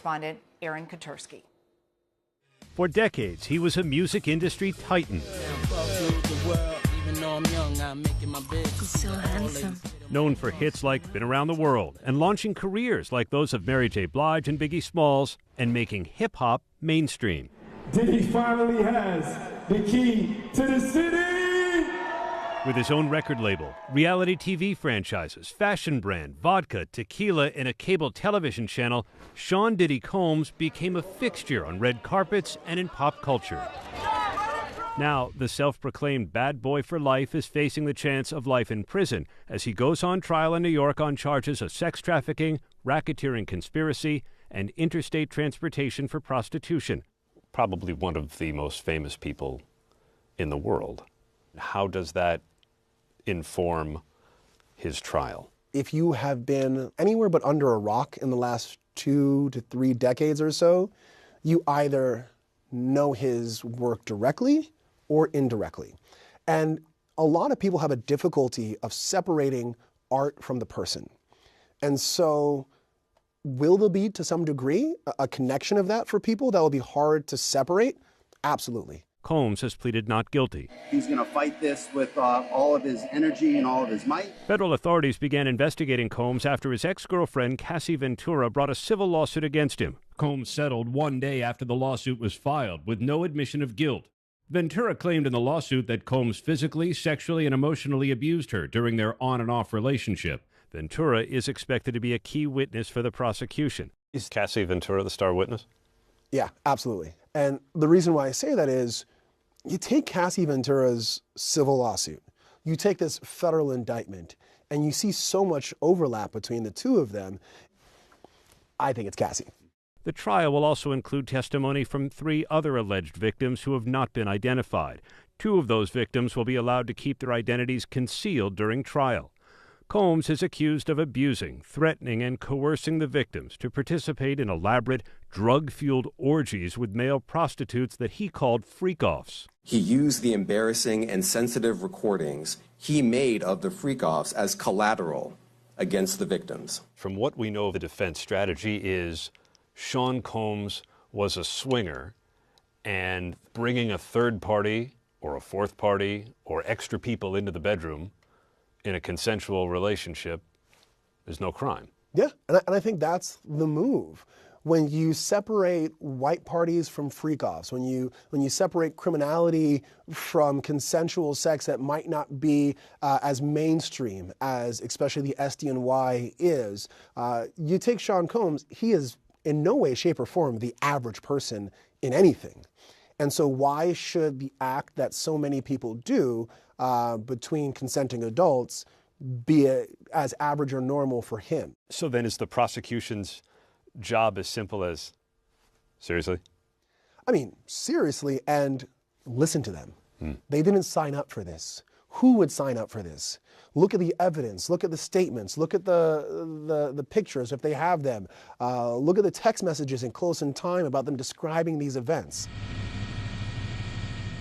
correspondent Aaron Katursky. For decades, he was a music industry titan. He's so handsome. Known for hits like Been Around the World and launching careers like those of Mary J. Blige and Biggie Smalls and making hip-hop mainstream. Diddy finally has the key to the city! With his own record label, reality TV franchises, fashion brand, vodka, tequila, and a cable television channel, Sean Diddy Combs became a fixture on red carpets and in pop culture. Now, the self-proclaimed bad boy for life is facing the chance of life in prison as he goes on trial in New York on charges of sex trafficking, racketeering conspiracy, and interstate transportation for prostitution. Probably one of the most famous people in the world. How does that inform his trial? If you have been anywhere but under a rock in the last 2 to 3 decades or so, you either know his work directly or indirectly. And a lot of people have a difficulty of separating art from the person. And so will there be, to some degree, a connection of that for people that will be hard to separate? Absolutely. Combs has pleaded not guilty. He's going to fight this with all of his energy and all of his might. Federal authorities began investigating Combs after his ex-girlfriend, Cassie Ventura, brought a civil lawsuit against him. Combs settled one day after the lawsuit was filed with no admission of guilt. Ventura claimed in the lawsuit that Combs physically, sexually, and emotionally abused her during their on and off relationship. Ventura is expected to be a key witness for the prosecution. Is Cassie Ventura the star witness? Yeah, absolutely. And the reason why I say that is you take Cassie Ventura's civil lawsuit, you take this federal indictment, and you see so much overlap between the two of them. I think it's Cassie. The trial will also include testimony from 3 other alleged victims who have not been identified. 2 of those victims will be allowed to keep their identities concealed during trial. Combs is accused of abusing, threatening, and coercing the victims to participate in elaborate, drug-fueled orgies with male prostitutes that he called freak-offs. He used the embarrassing and sensitive recordings he made of the freak-offs as collateral against the victims. From what we know, the defense strategy is Sean Combs was a swinger, and bringing a third party or a fourth party or extra people into the bedroom in a consensual relationship is no crime. Yeah, and I think that's the move. When you separate white parties from freak-offs, when you separate criminality from consensual sex that might not be as mainstream as especially the SDNY is, you take Sean Combs, he is in no way, shape, or form the average person in anything. And so why should the act that so many people do between consenting adults be as average or normal for him? So then is the prosecution's job as simple as, seriously? I mean, seriously, and listen to them. They didn't sign up for this. Who would sign up for this? Look at the evidence, look at the statements, look at the pictures if they have them. Look at the text messages in close in time about them describing these events.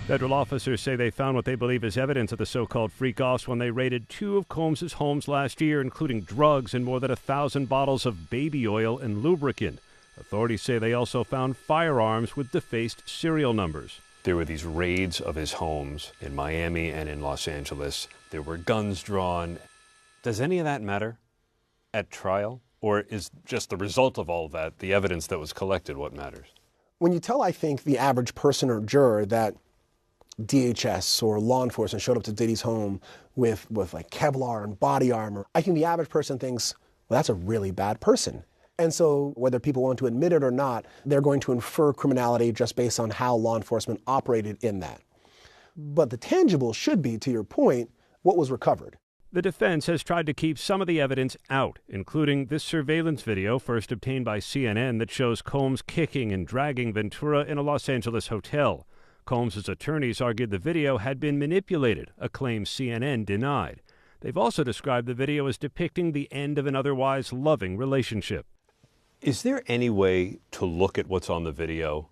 Federal officers say they found what they believe is evidence of the so-called freak-offs when they raided 2 of Combs' homes last year, including drugs and more than 1,000 bottles of baby oil and lubricant. Authorities say they also found firearms with defaced serial numbers. There were these raids of his homes in Miami and in Los Angeles. There were guns drawn. Does any of that matter at trial? Or is just the result of all that, the evidence that was collected, what matters? When you tell, I think, the average person or juror that DHS or law enforcement showed up to Diddy's home with like Kevlar and body armor, I think the average person thinks, well, that's a really bad person. And so whether people want to admit it or not, they're going to infer criminality just based on how law enforcement operated in that. But the tangible should be, to your point, what was recovered. The defense has tried to keep some of the evidence out, including this surveillance video first obtained by CNN that shows Combs kicking and dragging Ventura in a Los Angeles hotel. Combs' attorneys argued the video had been manipulated, a claim CNN denied. They've also described the video as depicting the end of an otherwise loving relationship. Is there any way to look at what's on the video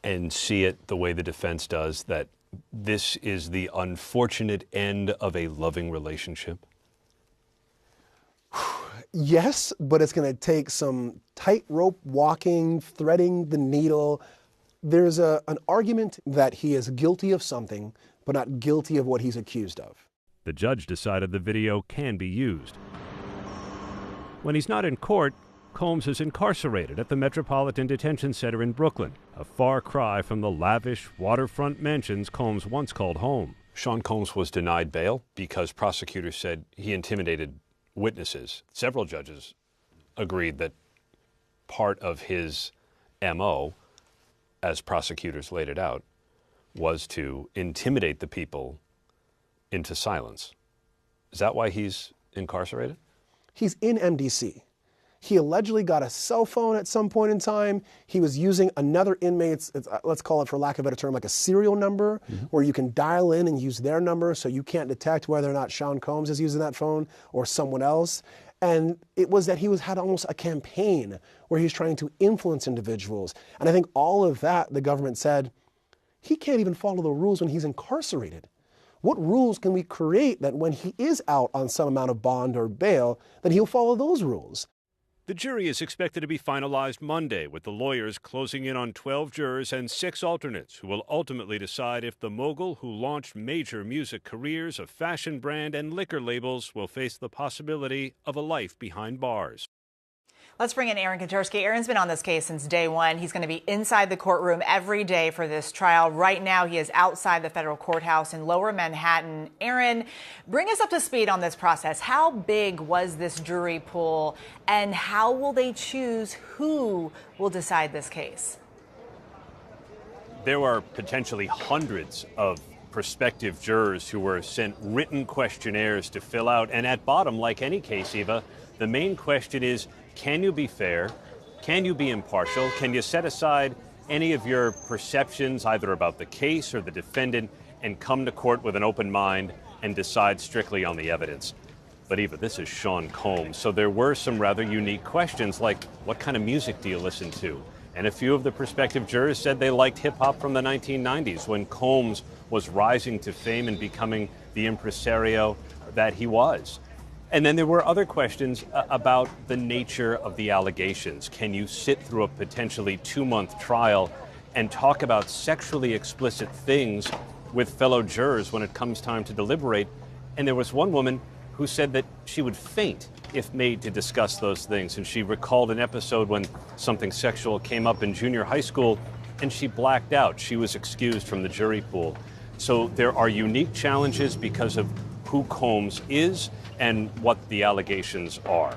and see it the way the defense does, that this is the unfortunate end of a loving relationship? Yes, but it's going to take some tightrope walking, threading the needle. There's an argument that he is guilty of something, but not guilty of what he's accused of. The judge decided the video can be used. When he's not in court, Combs is incarcerated at the Metropolitan Detention Center in Brooklyn, a far cry from the lavish waterfront mansions Combs once called home. Sean Combs was denied bail because prosecutors said he intimidated witnesses. Several judges agreed that part of his MO, as prosecutors laid it out, was to intimidate the people into silence. Is that why he's incarcerated? He's in MDC. He allegedly got a cell phone at some point in time. He was using another inmate's, let's call it for lack of a better term, like a serial number, where you can dial in and use their number so you can't detect whether or not Sean Combs is using that phone or someone else. And it was that he had almost a campaign where he's trying to influence individuals. And I think all of that, the government said, he can't even follow the rules when he's incarcerated. What rules can we create that when he is out on some amount of bond or bail, that he'll follow those rules? The jury is expected to be finalized Monday, with the lawyers closing in on 12 jurors and 6 alternates who will ultimately decide if the mogul who launched major music careers, a fashion brand, and liquor labels will face the possibility of a life behind bars. Let's bring in Aaron Katersky. Aaron's been on this case since day one. He's going to be inside the courtroom every day for this trial. Right now, he is outside the federal courthouse in Lower Manhattan. Aaron, bring us up to speed on this process. How big was this jury pool, and how will they choose who will decide this case? There are potentially hundreds of prospective jurors who were sent written questionnaires to fill out. And at bottom, like any case, Eva, the main question is, can you be fair? Can you be impartial? Can you set aside any of your perceptions, either about the case or the defendant, and come to court with an open mind and decide strictly on the evidence? But Eva, this is Sean Combs, so there were some rather unique questions, like what kind of music do you listen to? And a few of the prospective jurors said they liked hip-hop from the 1990s, when Combs was rising to fame and becoming the impresario that he was. And then there were other questions about the nature of the allegations. Can you sit through a potentially 2-month trial and talk about sexually explicit things with fellow jurors when it comes time to deliberate? And there was one woman who said that she would faint if made to discuss those things. And she recalled an episode when something sexual came up in junior high school and she blacked out. She was excused from the jury pool. So there are unique challenges because of who Combs is and what the allegations are.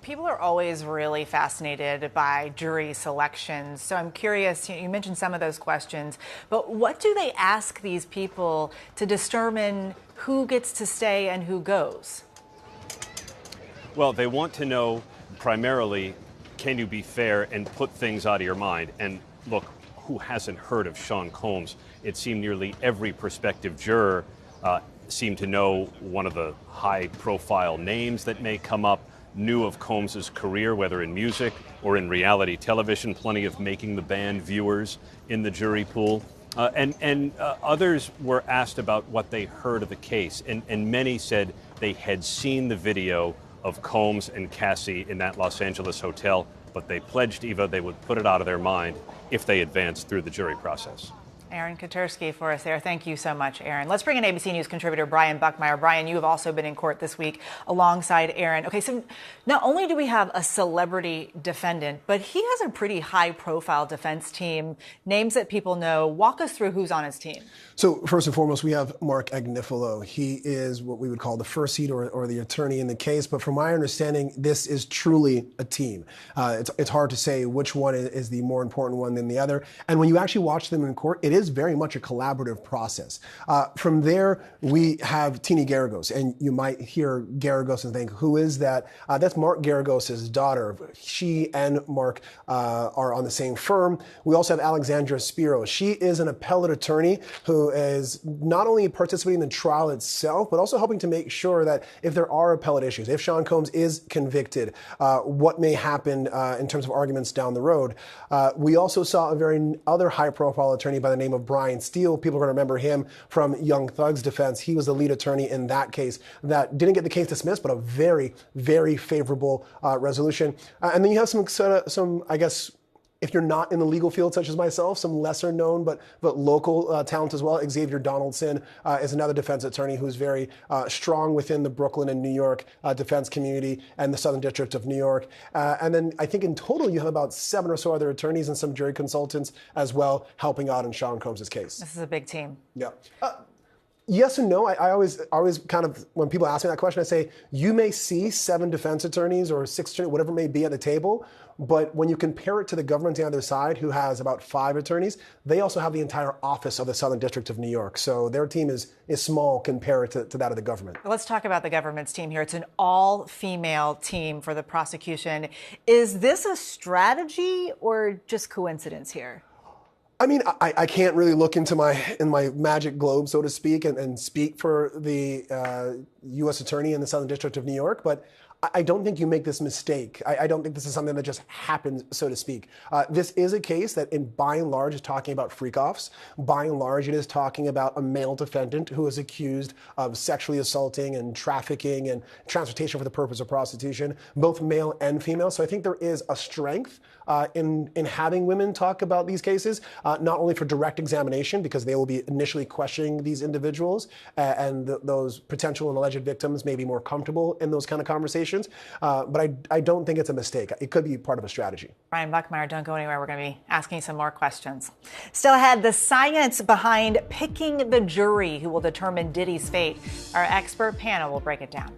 People are always really fascinated by jury selections. So I'm curious, you mentioned some of those questions, but what do they ask these people to determine who gets to stay and who goes? Well, they want to know primarily, can you be fair and put things out of your mind? And look, who hasn't heard of Sean Combs? It seemed nearly every prospective juror seemed to know one of the high-profile names that may come up, knew of Combs's career, whether in music or in reality television, plenty of Making the Band viewers in the jury pool. And others were asked about what they heard of the case, and many said they had seen the video of Combs and Cassie in that Los Angeles hotel, but they pledged, Eva, they would put it out of their mind if they advanced through the jury process. Aaron Katersky for us there. Thank you so much, Aaron. Let's bring in ABC News contributor Brian Buckmeyer. Brian, you have also been in court this week alongside Aaron. Okay, so not only do we have a celebrity defendant, but he has a pretty high-profile defense team, names that people know. Walk us through who's on his team. So first and foremost, we have Mark Agnifilo. He is what we would call the first seat or the attorney in the case. But from my understanding, this is truly a team. It's hard to say which one is the more important one than the other. And when you actually watch them in court, it is very much a collaborative process. From there, we have Tini Garagos, and you might hear Garagos and think, who is that? That's Mark Garagos' daughter. She and Mark are on the same firm. We also have Alexandra Spiro. She is an appellate attorney who is not only participating in the trial itself, but also helping to make sure that if there are appellate issues, if Sean Combs is convicted, what may happen in terms of arguments down the road. We also saw a very other high-profile attorney by the name name of Brian Steele. People are going to remember him from Young Thug's defense. He was the lead attorney in that case that didn't get the case dismissed, but a very, very favorable resolution. And then you have some, I guess, if you're not in the legal field, such as myself, some lesser known but local talent as well. Xavier Donaldson is another defense attorney who's very strong within the Brooklyn and New York defense community and the Southern District of New York. And then I think in total you have about 7 or so other attorneys and some jury consultants as well helping out in Sean Combs' case. This is a big team. Yeah. Yes and no. I always kind of, when people ask me that question, I say, you may see 7 defense attorneys or 6 attorneys, whatever it may be at the table, but when you compare it to the government on the other side, who has about 5 attorneys, they also have the entire office of the Southern District of New York. So their team is small compared to that of the government. Let's talk about the government's team here. It's an all-female team for the prosecution. Is this a strategy or just coincidence here? I mean, I can't really look into my magic globe, so to speak, and speak for the U.S. Attorney in the Southern District of New York, but I don't think you make this mistake. I don't think this is something that just happens, so to speak. This is a case that, by and large, is talking about freak-offs. By and large, it is talking about a male defendant who is accused of sexually assaulting and trafficking and transportation for the purpose of prostitution, both male and female. So I think there is a strength in having women talk about these cases, not only for direct examination, because they will be initially questioning these individuals, and those potential and alleged victims may be more comfortable in those kind of conversations. But I don't think it's a mistake. It could be part of a strategy. Brian Buckmeyer, don't go anywhere. We're going to be asking some more questions. Still ahead, the science behind picking the jury who will determine Diddy's fate. Our expert panel will break it down.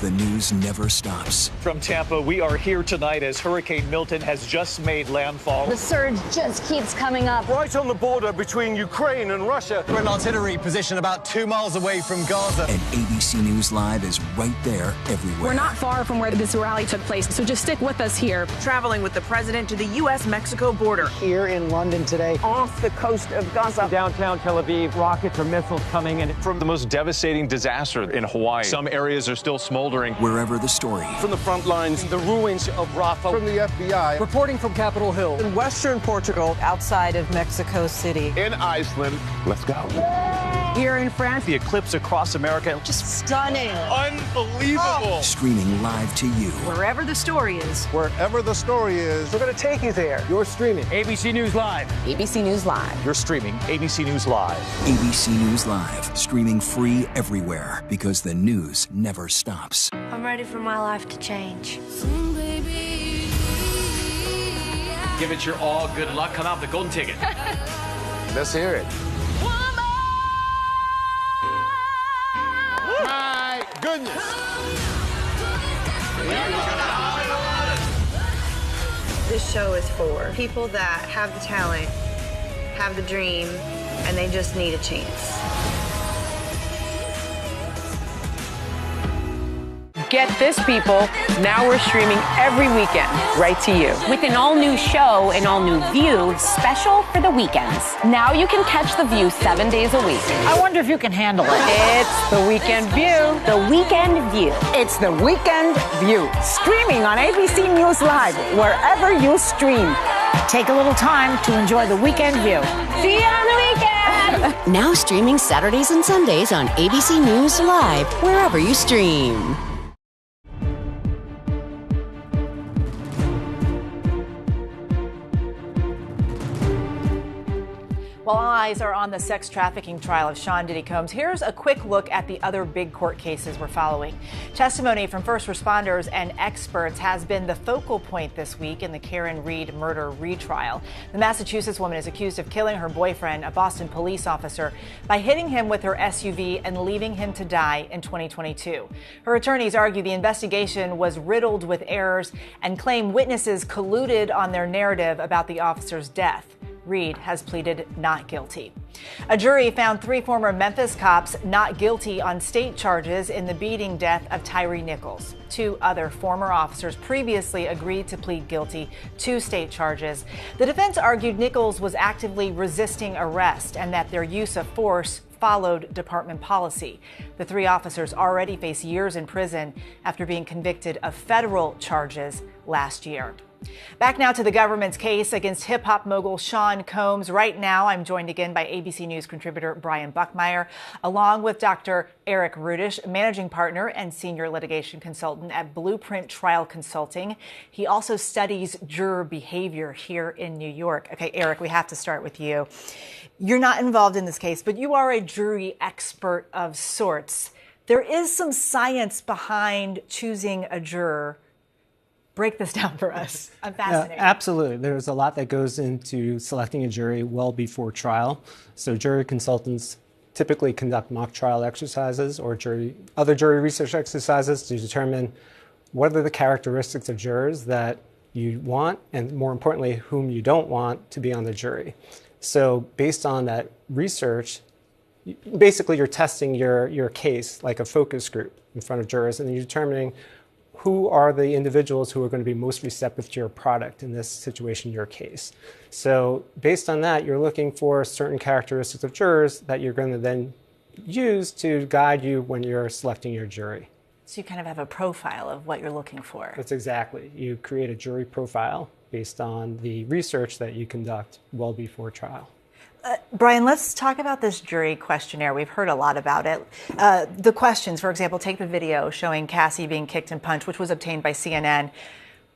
The news never stops. From Tampa, we are here tonight as Hurricane Milton has just made landfall. The surge just keeps coming up. Right on the border between Ukraine and Russia. We're in artillery position about 2 miles away from Gaza. And ABC News Live is right there everywhere. We're not far from where this rally took place, so just stick with us here. Traveling with the president to the U.S.-Mexico border. Here in London today. Off the coast of Gaza. Downtown Tel Aviv, rockets or missiles coming in. From the most devastating disaster in Hawaii. Some areas are still smoldering. Wherever the story. From the front lines, the ruins of Rafah. From the FBI. Reporting from Capitol Hill. In western Portugal, outside of Mexico City. In Iceland. Let's go. Here in France. The eclipse across America. Just stunning. Unbelievable. Streaming live to you. Wherever the story is. Wherever the story is. We're going to take you there. You're streaming ABC News Live. ABC News Live. You're streaming ABC News Live. ABC News Live. Streaming free everywhere because the news never stops. I'm ready for my life to change. Give it your all. Good luck. Come out with the golden ticket. Let's hear it. My goodness. This show is for people that have the talent, have the dream, and they just need a chance. Get this, people. Now we're streaming every weekend, right to you. With an all-new show and all-new view, special for the weekends. Now you can catch The View 7 days a week. I wonder if you can handle it. It's The Weekend View. The Weekend View. It's The Weekend View. Streaming on ABC News Live, wherever you stream. Take a little time to enjoy The Weekend View. See you on the weekend! Now streaming Saturdays and Sundays on ABC News Live, wherever you stream. While all eyes are on the sex trafficking trial of Sean Diddy Combs, here's a quick look at the other big court cases we're following. Testimony from first responders and experts has been the focal point this week in the Karen Reed murder retrial. The Massachusetts woman is accused of killing her boyfriend, a Boston police officer, by hitting him with her SUV and leaving him to die in 2022. Her attorneys argue the investigation was riddled with errors and claim witnesses colluded on their narrative about the officer's death. Reed has pleaded not guilty. A jury found 3 former Memphis cops not guilty on state charges in the beating death of Tyree Nichols. 2 other former officers previously agreed to plead guilty to state charges. The defense argued Nichols was actively resisting arrest and that their use of force followed department policy. The 3 officers already face years in prison after being convicted of federal charges last year. Back now to the government's case against hip-hop mogul Sean Combs. Right now, I'm joined again by ABC News contributor Brian Buckmeyer, along with Dr. Eric Rudish, managing partner and senior litigation consultant at Blueprint Trial Consulting. He also studies juror behavior here in New York. Okay, Eric, we have to start with you. You're not involved in this case, but you are a jury expert of sorts. There is some science behind choosing a juror. Break this down for us. I'm fascinated. Absolutely. There's a lot that goes into selecting a jury well before trial. So jury consultants typically conduct mock trial exercises or other jury research exercises to determine what are the characteristics of jurors that you want, and more importantly, whom you don't want to be on the jury. So based on that research, basically you're testing your case like a focus group in front of jurors, and you're determining who are the individuals who are going to be most receptive to your product in this situation, your case. So based on that, you're looking for certain characteristics of jurors that you're going to then use to guide you when you're selecting your jury. So you kind of have a profile of what you're looking for. That's exactly. You create a jury profile based on the research that you conduct well before trial. Brian, let's talk about this jury questionnaire. We've heard a lot about it. The questions, for example, take the video showing Cassie being kicked and punched, which was obtained by CNN.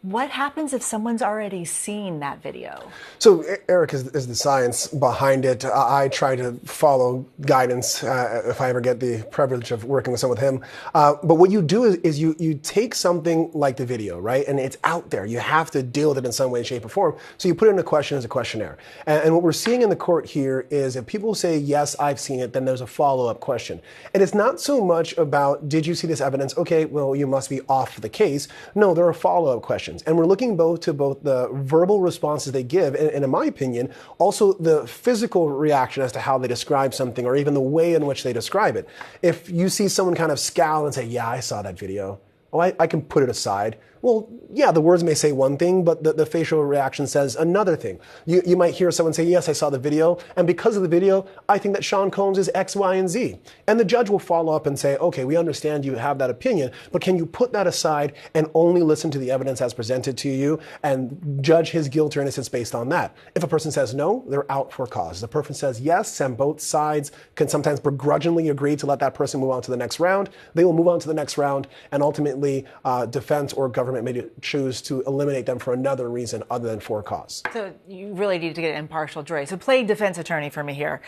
What happens if someone's already seen that video? So Eric is the science behind it. I try to follow guidance if I ever get the privilege of working with someone with him. But what you do is you take something like the video, right? And it's out there. You have to deal with it in some way, shape, or form. So you put it in a question as a questionnaire. And what we're seeing in the court here is if people say, yes, I've seen it, then there's a follow-up question. And it's not so much about, did you see this evidence? Okay, well, you must be off the case. No, there are follow-up questions. And we're looking both the verbal responses they give, and in my opinion, also the physical reaction as to how they describe something, or even the way in which they describe it. If you see someone kind of scowl and say, yeah, I saw that video, oh, I can put it aside. Well, yeah, the words may say one thing, but the facial reaction says another thing. You might hear someone say, yes, I saw the video, and because of the video, I think that Sean Combs is X, Y, and Z. And the judge will follow up and say, okay, we understand you have that opinion, but can you put that aside and only listen to the evidence as presented to you and judge his guilt or innocence based on that? If a person says no, they're out for cause. If a person says yes, and both sides can sometimes begrudgingly agree to let that person move on to the next round, they will move on to the next round, and ultimately defense or government may choose to eliminate them for another reason other than for cause. So you really need to get an impartial jury. So play defense attorney for me here.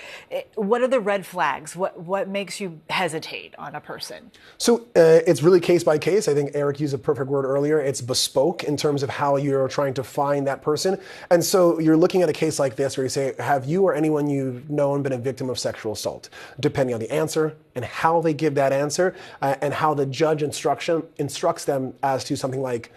What are the red flags? What makes you hesitate on a person? So it's really case by case. I think Eric used a perfect word earlier. It's bespoke in terms of how you're trying to find that person. And so you're looking at a case like this where you say, have you or anyone you've known been a victim of sexual assault? Depending on the answer and how they give that answer and how the judge instructs them as to something like,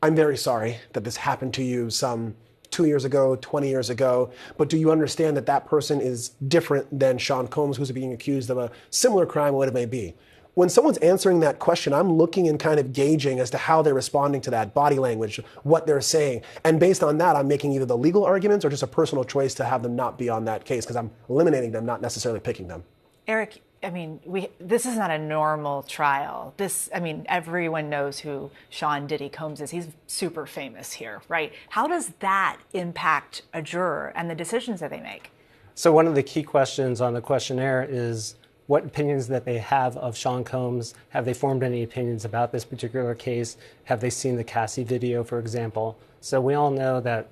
I'm very sorry that this happened to you some 2 years ago, 20 years ago, but do you understand that that person is different than Sean Combs, who's being accused of a similar crime, what it may be? When someone's answering that question, I'm looking and kind of gauging as to how they're responding to that, body language, what they're saying. And based on that, I'm making either the legal arguments or just a personal choice to have them not be on that case because I'm eliminating them, not necessarily picking them. Eric, I mean, this is not a normal trial. Everyone knows who Sean Diddy Combs is. He's super famous here, right? How does that impact a juror and the decisions that they make? So one of the key questions on the questionnaire is what opinions that they have of Sean Combs. Have they formed any opinions about this particular case? Have they seen the Cassie video, for example? So we all know that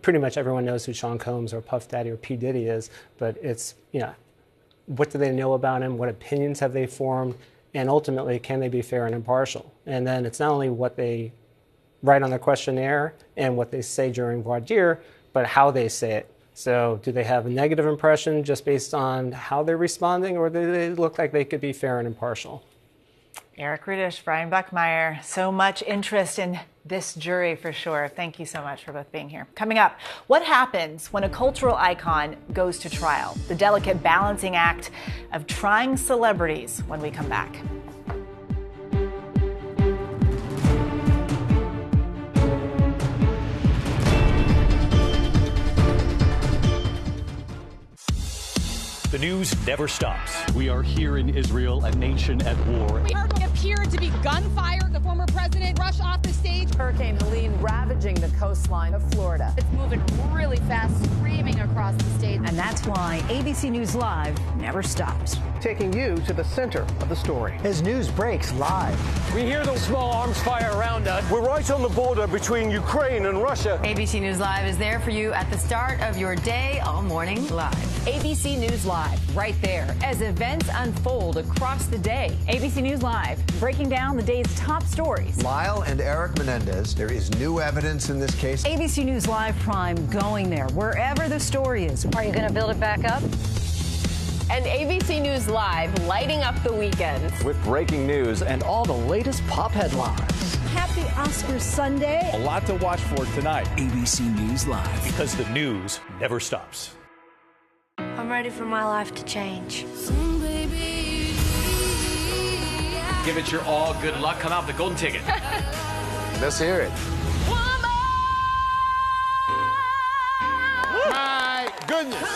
pretty much everyone knows who Sean Combs or Puff Daddy or P. Diddy is, but it's, what do they know about him? What opinions have they formed? And ultimately, can they be fair and impartial? And then it's not only what they write on the questionnaire and what they say during voir dire, but how they say it. So do they have a negative impression just based on how they're responding, or do they look like they could be fair and impartial? Eric Rudish, Brian Buckmeyer, so much interest in this jury for sure. Thank you so much for both being here. Coming up, what happens when a cultural icon goes to trial? The delicate balancing act of trying celebrities when we come back. The news never stops. We are here in Israel, a nation at war. We heard what appeared to be gunfire. The former president rushed off the stage. Hurricane Helene ravaging the coastline of Florida. It's moving really fast, screaming across the state. And that's why ABC News Live never stops. Taking you to the center of the story. As news breaks live. We hear the small arms fire around us. We're right on the border between Ukraine and Russia. ABC News Live is there for you at the start of your day all morning live. ABC News Live, right there as events unfold across the day. ABC News Live, breaking down the day's top stories. Lyle and Eric Menendez, there is new evidence in this case. ABC News Live Prime going there, wherever the story is. Are you going to build it back up? And ABC News Live lighting up the weekends. With breaking news and all the latest pop headlines. Happy Oscars Sunday. A lot to watch for tonight. ABC News Live. Because the news never stops. I'm ready for my life to change. Give it your all. Good luck. Come out with the golden ticket. Let's hear it. My goodness.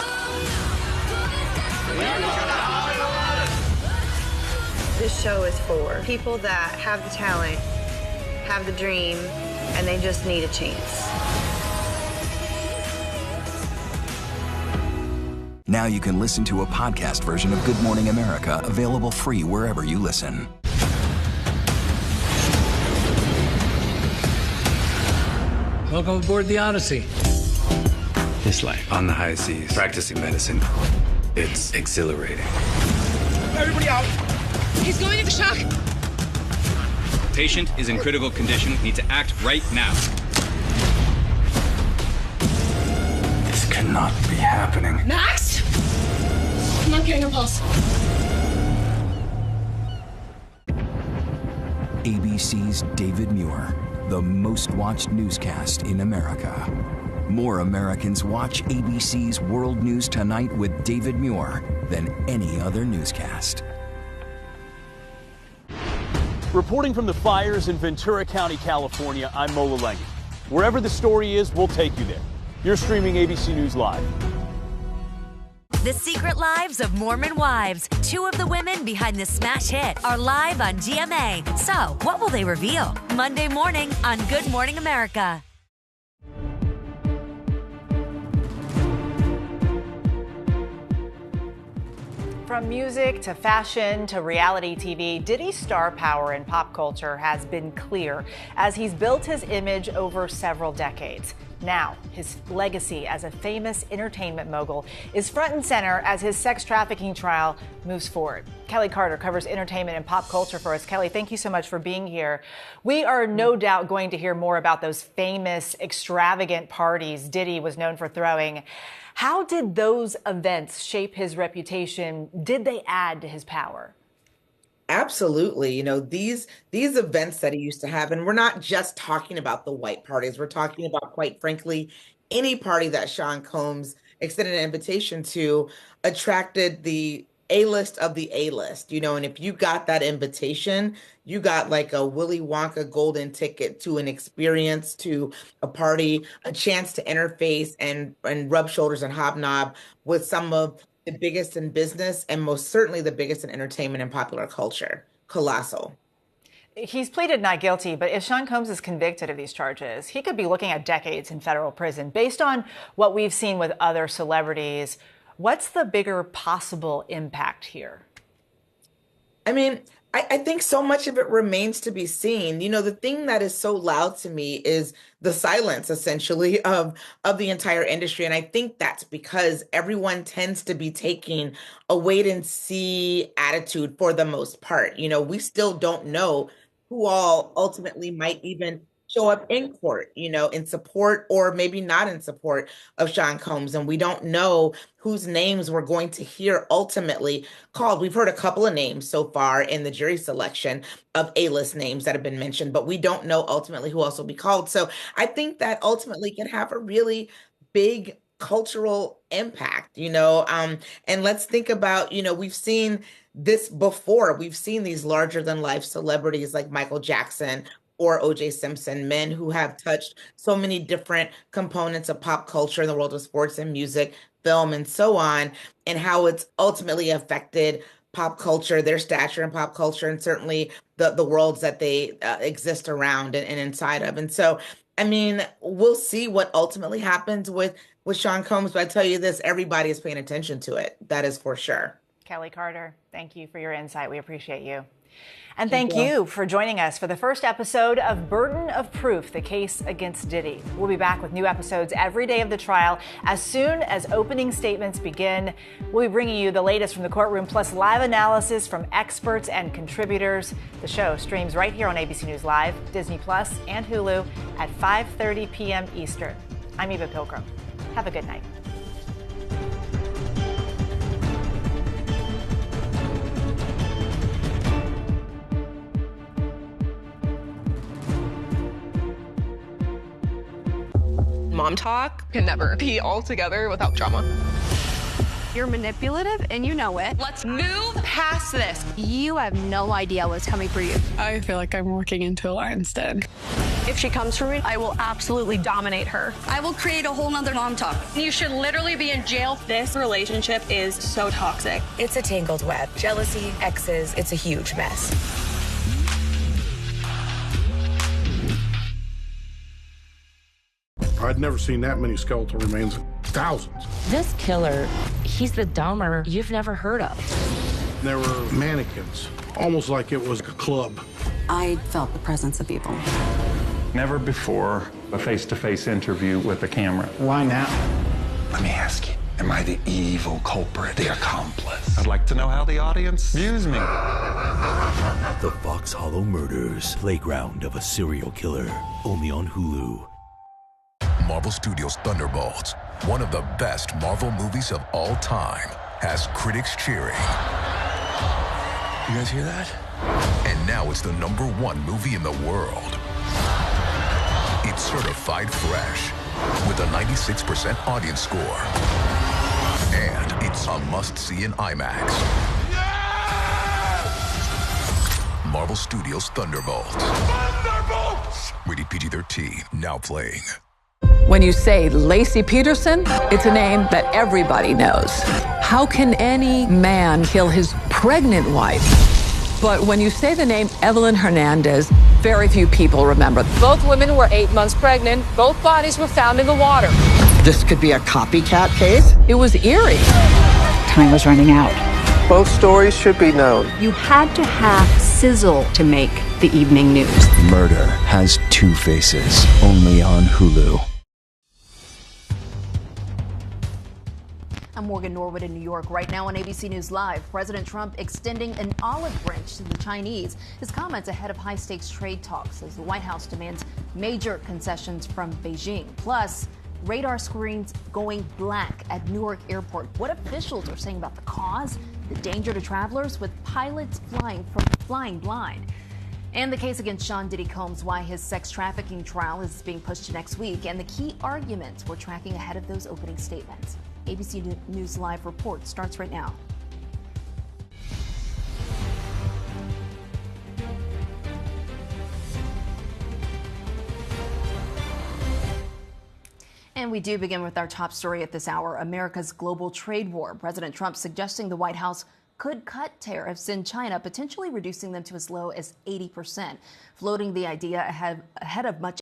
This show is for people that have the talent, have the dream, and they just need a chance. Now you can listen to a podcast version of Good Morning America, available free wherever you listen. Welcome aboard the Odyssey. This life on the high seas, practicing medicine, it's exhilarating. Everybody out. He's going into shock. Patient is in critical condition. Need to act right now. This cannot be happening. Max? I'm not getting a pulse. ABC's David Muir, the most watched newscast in America. More Americans watch ABC's World News Tonight with David Muir than any other newscast. Reporting from the fires in Ventura County, California, I'm Mo Lalengi. Wherever the story is, we'll take you there. You're streaming ABC News Live. The Secret Lives of Mormon Wives. 2 of the women behind the smash hit are live on GMA. So, what will they reveal? Monday morning on Good Morning America. From music to fashion to reality TV, Diddy's star power in pop culture has been clear as he's built his image over several decades. Now, his legacy as a famous entertainment mogul is front and center as his sex trafficking trial moves forward. Kelly Carter covers entertainment and pop culture for us. Kelly, thank you so much for being here. We are no doubt going to hear more about those famous, extravagant parties Diddy was known for throwing. How did those events shape his reputation? Did they add to his power? Absolutely. You know, these events that he used to have, and we're not just talking about the white parties. We're talking about, quite frankly, any party that Sean Combs extended an invitation to attracted the A-list of the A-list, you know, and if you got that invitation, you got like a Willy Wonka golden ticket to an experience, to a party, a chance to interface and rub shoulders and hobnob with some of the biggest in business and most certainly the biggest in entertainment and popular culture. Colossal. He's pleaded not guilty, but if Sean Combs is convicted of these charges, he could be looking at decades in federal prison. Based on what we've seen with other celebrities, what's the bigger possible impact here? I mean, I think so much of it remains to be seen. You know, the thing that is so loud to me is the silence, essentially, of the entire industry. And I think that's because everyone tends to be taking a wait and see attitude for the most part. You know, we still don't know who all ultimately might even show up in court, in support or maybe not in support of Sean Combs. And we don't know whose names we're going to hear ultimately called. We've heard a couple of names so far in the jury selection of A-list names that have been mentioned, but we don't know ultimately who else will be called. So I think that ultimately can have a really big cultural impact, and let's think about, we've seen this before. We've seen these larger than life celebrities like Michael Jackson or O.J. Simpson, men who have touched so many different components of pop culture in the world of sports and music, film, and so on, and how it's ultimately affected pop culture, their stature in pop culture, and certainly the worlds that they exist around and inside of. And so, I mean, we'll see what ultimately happens with Sean Combs, but I tell you this, everybody is paying attention to it. That is for sure. Kelly Carter, thank you for your insight. We appreciate you. And thank you for joining us for the first episode of Burden of Proof, the case against Diddy. We'll be back with new episodes every day of the trial as soon as opening statements begin. We'll be bringing you the latest from the courtroom, plus live analysis from experts and contributors. The show streams right here on ABC News Live, Disney Plus, and Hulu at 5:30 p.m. Eastern. I'm Eva Pilgrim. Have a good night. Mom talk can never be all together without drama. You're manipulative and you know it. Let's move past this. You have no idea what's coming for you. I feel like I'm working into a lion's den. If she comes for me, I will absolutely dominate her. I will create a whole nother mom talk. You should literally be in jail. This relationship is so toxic. It's a tangled web. Jealousy, exes, it's a huge mess. I'd never seen that many skeletal remains. Thousands. This killer, he's the dumber you've never heard of. There were mannequins, almost like it was a club. I felt the presence of evil. Never before a face-to-face interview with the camera. Why now? Let me ask you, am I the evil culprit, the accomplice? I'd like to know how the audience views me. The Fox Hollow Murders, Playground of a Serial Killer, only on Hulu. Marvel Studios' Thunderbolts, one of the best Marvel movies of all time, has critics cheering. You guys hear that? And now it's the #1 movie in the world. It's certified fresh, with a 96% audience score. And it's a must-see in IMAX. Yes! Marvel Studios' Thunderbolts. Thunderbolts! Rated PG-13, now playing. When you say Lacey Peterson, it's a name that everybody knows. How can any man kill his pregnant wife? But when you say the name Evelyn Hernandez, very few people remember. Both women were 8 months pregnant. Both bodies were found in the water. This could be a copycat case? It was eerie. Time was running out. Both stories should be known. You had to have sizzle to make the evening news. Murder has two faces, only on Hulu. I'm Morgan Norwood in New York. Right now on ABC News Live, President Trump extending an olive branch to the Chinese. His comments ahead of high-stakes trade talks as the White House demands major concessions from Beijing. Plus, radar screens going black at Newark Airport. What officials are saying about the cause, the danger to travelers with pilots flying blind. And the case against Sean Diddy Combs, why his sex trafficking trial is being pushed to next week, and the key arguments we're tracking ahead of those opening statements. ABC News Live report starts right now. And we do begin with our top story at this hour, America's global trade war. President Trump suggesting the White House could cut tariffs in China, potentially reducing them to as low as 80%, floating the idea ahead of much